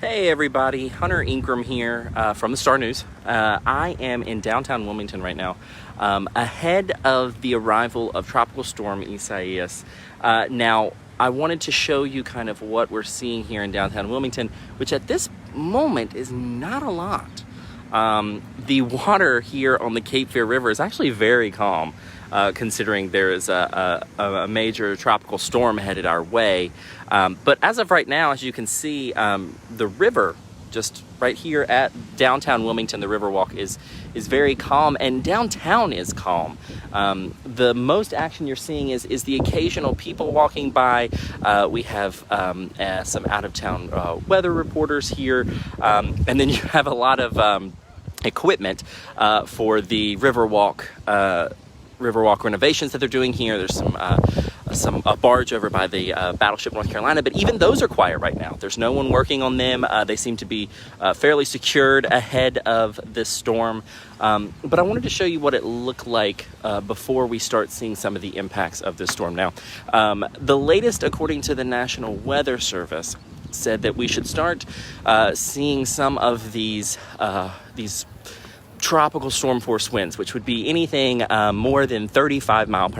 Hey everybody, Hunter Ingram here from the Star News. I am in downtown Wilmington right now, ahead of the arrival of Tropical Storm Isaias. Now, I wanted to show you kind of what we're seeing here in downtown Wilmington, which at this moment is not a lot. The water here on the Cape Fear River is actually very calm, considering there is a major tropical storm headed our way. But as of right now, as you can see, the river just right here at downtown Wilmington, the Riverwalk is very calm, and downtown is calm. The most action you're seeing is the occasional people walking by. We have some out-of-town weather reporters here, and then you have a lot of equipment for the Riverwalk renovations that they're doing here. There's a barge over by the Battleship North Carolina, but even those are quiet right now. There's no one working on them. They seem to be fairly secured ahead of this storm. But I wanted to show you what it looked like before we start seeing some of the impacts of this storm. Now, the latest, according to the National Weather Service, said that we should start seeing some of these tropical storm force winds, which would be anything more than 35 mile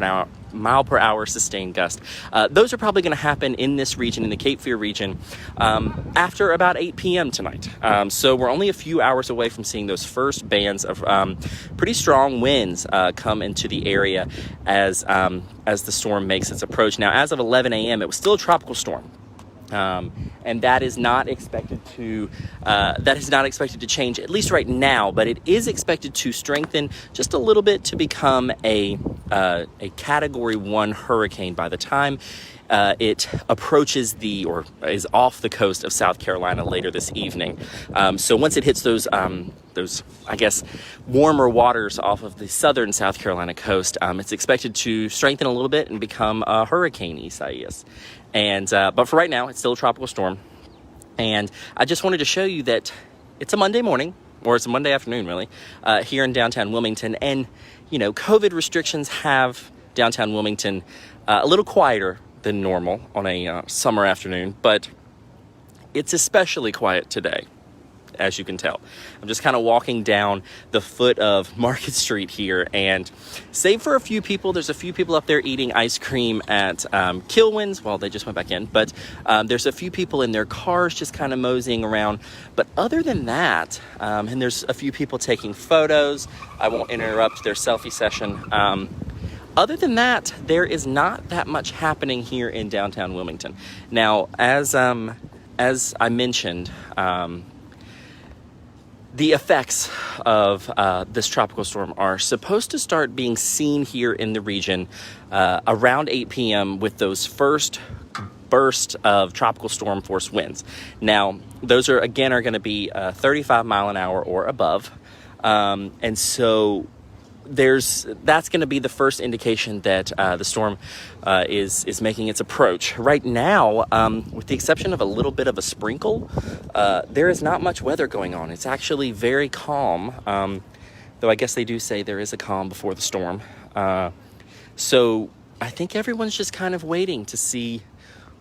per hour sustained gust. Those are probably going to happen in this region, in the Cape Fear region, after about 8 p.m. tonight. So we're only a few hours away from seeing those first bands of pretty strong winds come into the area as the storm makes its approach. Now, as of 11 a.m., it was still a tropical storm. And that is not expected to change, at least right now, but it is expected to strengthen just a little bit to become a Category 1 hurricane by the time it approaches or is off the coast of South Carolina later this evening. So once it hits those, I guess, warmer waters off of the southern South Carolina coast, it's expected to strengthen a little bit and become a Hurricane Isaias. And but for right now, it's still a tropical storm. And I just wanted to show you that it's a Monday morning, or it's a Monday afternoon, really, here in downtown Wilmington. And, you know, COVID restrictions have downtown Wilmington a little quieter than normal on a summer afternoon, but it's especially quiet today, as you can tell. I'm just kind of walking down the foot of Market Street here, and save for a few people, there's a few people up there eating ice cream at Kilwin's. Well, they just went back in, but there's a few people in their cars just kind of moseying around. But other than that, and there's a few people taking photos. I won't interrupt their selfie session. Other than that, there is not that much happening here in downtown Wilmington. Now, as I mentioned, the effects of this tropical storm are supposed to start being seen here in the region around 8 p.m. with those first burst of tropical storm force winds. Now, those are going to be 35 mile an hour or above. And so that's going to be the first indication that the storm is making its approach. Right now, with the exception of a little bit of a sprinkle, there is not much weather going on. It's actually very calm, though I guess they do say there is a calm before the storm. So I think everyone's just kind of waiting to see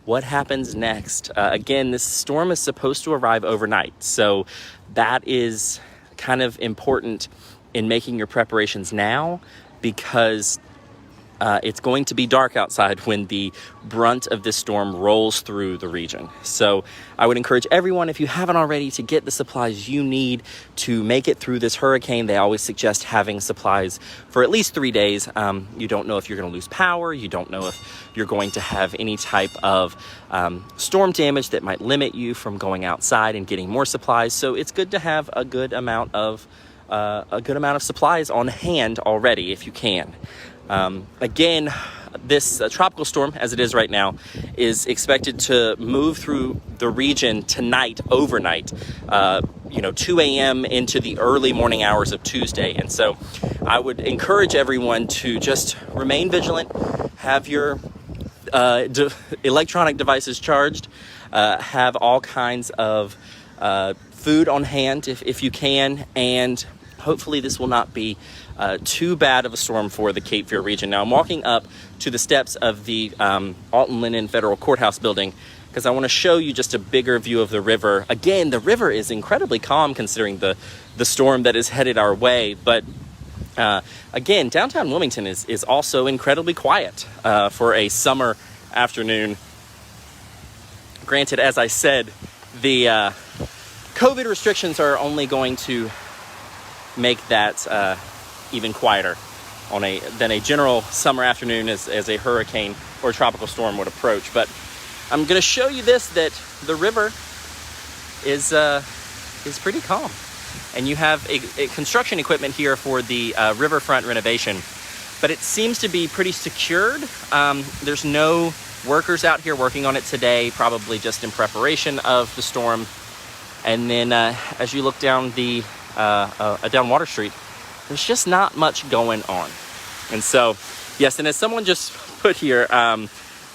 what happens next. Again, this storm is supposed to arrive overnight, so that is kind of important in making your preparations now, because it's going to be dark outside when the brunt of this storm rolls through the region. So I would encourage everyone, if you haven't already, to get the supplies you need to make it through this hurricane. They always suggest having supplies for at least 3 days. You don't know if you're going to lose power. You don't know if you're going to have any type of storm damage that might limit you from going outside and getting more supplies. So it's good to have a good amount of supplies on hand already if you can. Again, this tropical storm, as it is right now, is expected to move through the region tonight, overnight, 2 a.m. into the early morning hours of Tuesday. And so I would encourage everyone to just remain vigilant, have your electronic devices charged, have all kinds of food on hand if you can, and hopefully this will not be too bad of a storm for the Cape Fear region. Now, I'm walking up to the steps of the Alton Lennon Federal Courthouse building, because I want to show you just a bigger view of the river. Again, the river is incredibly calm considering the storm that is headed our way, but again, downtown Wilmington is also incredibly quiet for a summer afternoon. Granted, as I said, the COVID restrictions are only going to make that even quieter than a general summer afternoon as a hurricane or tropical storm would approach. But I'm going to show you that the river is pretty calm. And you have a construction equipment here for the riverfront renovation, but it seems to be pretty secured. There's no workers out here working on it today, probably just in preparation of the storm. And then as you look down down Water Street, there's just not much going on. And so, yes, and as someone just put here,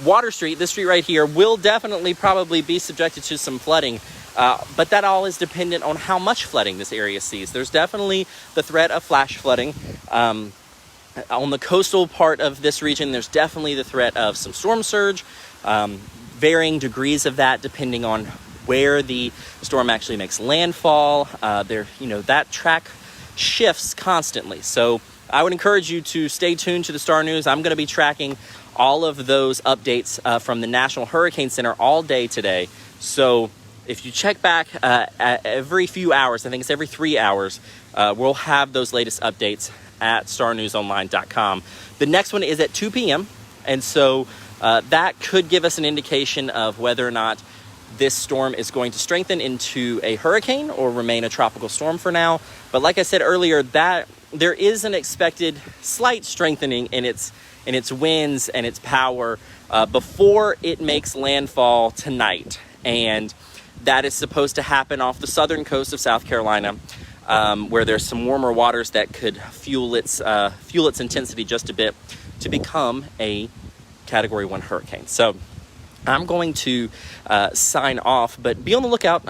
Water Street, this street right here, will definitely probably be subjected to some flooding. But that all is dependent on how much flooding this area sees. There's definitely the threat of flash flooding. On the coastal part of this region, there's definitely the threat of some storm surge, varying degrees of that depending on where the storm actually makes landfall. That track shifts constantly. So I would encourage you to stay tuned to the Star News. I'm going to be tracking all of those updates from the National Hurricane Center all day today. So if you check back every few hours, I think it's every 3 hours, we'll have those latest updates at starnewsonline.com. The next one is at 2 p.m. And so that could give us an indication of whether or not this storm is going to strengthen into a hurricane or remain a tropical storm for now. But like I said earlier, that there is an expected slight strengthening in its winds and its power before it makes landfall tonight. And that is supposed to happen off the southern coast of South Carolina, where there's some warmer waters that could fuel its intensity just a bit to become a Category 1 hurricane. So I'm going to sign off, but be on the lookout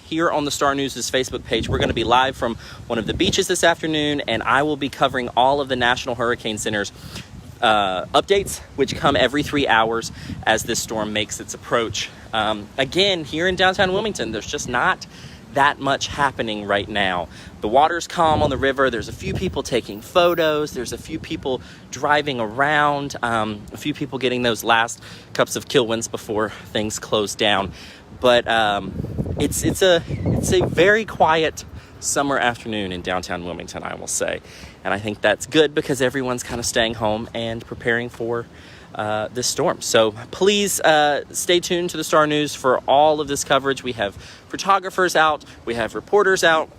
here on the Star News' Facebook page. We're going to be live from one of the beaches this afternoon, and I will be covering all of the National Hurricane Center's updates, which come every 3 hours as this storm makes its approach. Again, here in downtown Wilmington, there's just not that much happening right now. The water's calm on the river. There's a few people taking photos. There's a few people driving around. A few people getting those last cups of Kilwins before things close down. But it's a very quiet summer afternoon in downtown Wilmington, I will say. And I think that's good because everyone's kind of staying home and preparing for this storm. So please stay tuned to the Star News for all of this coverage. We have photographers out. We have reporters out.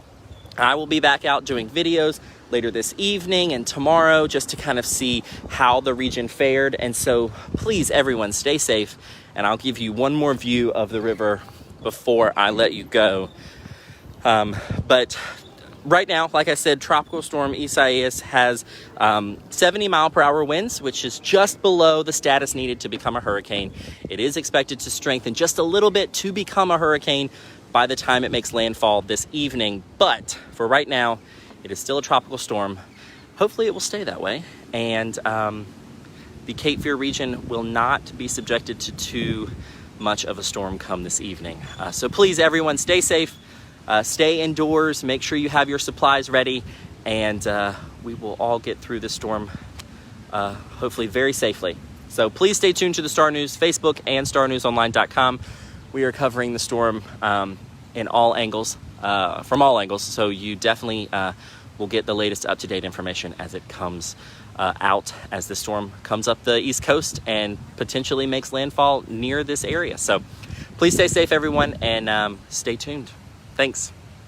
I will be back out doing videos later this evening and tomorrow just to kind of see how the region fared. And so please, everyone, stay safe. And I'll give you one more view of the river before I let you go. But right now, like I said, Tropical Storm Isaias has 70 mile per hour winds, which is just below the status needed to become a hurricane. It is expected to strengthen just a little bit to become a hurricane by the time it makes landfall this evening. But for right now, it is still a tropical storm. Hopefully it will stay that way. And the Cape Fear region will not be subjected to too much of a storm come this evening. So please, everyone, stay safe. Stay indoors, make sure you have your supplies ready, and we will all get through this storm hopefully very safely. So please stay tuned to the Star News Facebook and starnewsonline.com. We are covering the storm in all angles, from all angles, so you definitely will get the latest up-to-date information as it comes out as the storm comes up the East Coast and potentially makes landfall near this area. So please stay safe, everyone, and stay tuned. Thanks.